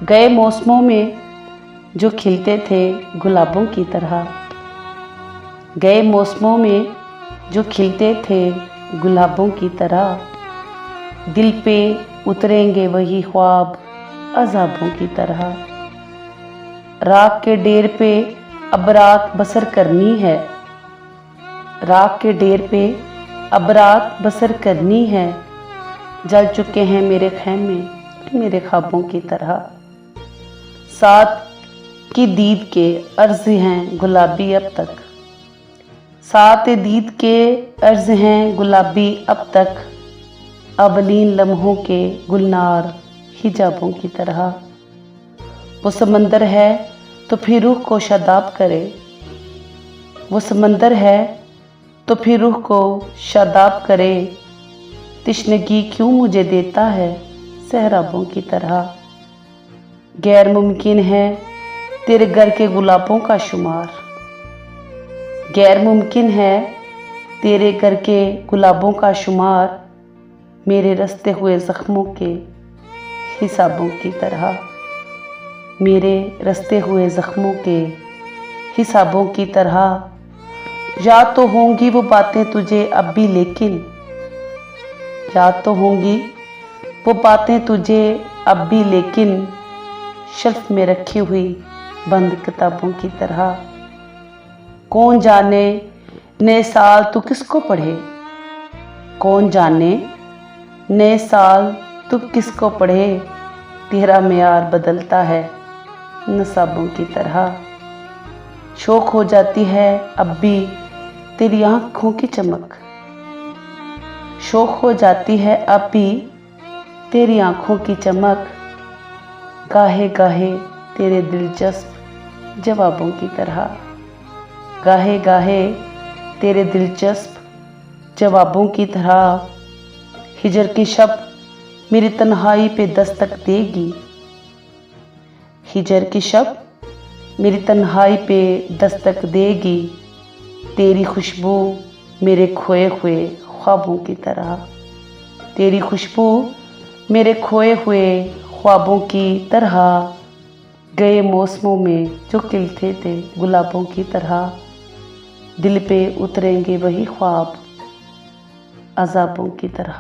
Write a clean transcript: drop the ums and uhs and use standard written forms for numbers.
गए मौसमों में जो खिलते थे गुलाबों की तरह, गए मौसमों में जो खिलते थे गुलाबों की तरह, दिल पे उतरेंगे वही ख्वाब अज़ाबों की तरह। राख के डेर पे अब रात बसर करनी है, राख के डेर पे अब रात बसर करनी है, जल चुके हैं मेरे खैमे मेरे ख्वाबों की तरह। साथ की दीद के अर्ज़ हैं गुलाबी अब तक, साथ दीद के अर्ज़ हैं गुलाबी अब तक, अवलीन लम्हों के गुलनार हिजाबों की तरह। वो समंदर है तो फिर रूह को शादाब करे, वो समंदर है तो फिर रूह को शादाब करे, तिश्नगी क्यों मुझे देता है सहराबों की तरह। गैर मुमकिन है तेरे घर के गुलाबों का शुमार, गैर मुमकिन है तेरे घर के गुलाबों का शुमार, मेरे रस्ते हुए ज़ख्मों के हिसाबों की तरह, मेरे रस्ते हुए ज़ख्मों के हिसाबों की तरह। याद तो होंगी वो बातें तुझे अब भी लेकिन, याद तो होंगी वो बातें तुझे अब भी लेकिन, शेल्फ में रखी हुई बंद किताबों की तरह। कौन जाने नए साल तू किसको पढ़े, कौन जाने नए साल तू किसको पढ़े, तेरा मेयार बदलता है नसाबों की तरह। शौक हो जाती है अब भी तेरी आँखों की चमक, शौक हो जाती है अब भी तेरी आँखों की चमक, गाहे गाहे तेरे दिलचस्प जवाबों की तरह, गाहे गाहे तेरे दिलचस्प जवाबों की तरह। हिजर की शब मेरी तन्हाई पे दस्तक देगी, हिजर की शब मेरी तन्हाई पे दस्तक देगी, तेरी खुशबू मेरे खोए हुए ख्वाबों की तरह, तेरी खुशबू मेरे खोए हुए ख्वाबों की तरह। गए मौसमों में जो खिलते थे गुलाबों की तरह, दिल पे उतरेंगे वही ख्वाब अज़ाबों की तरह।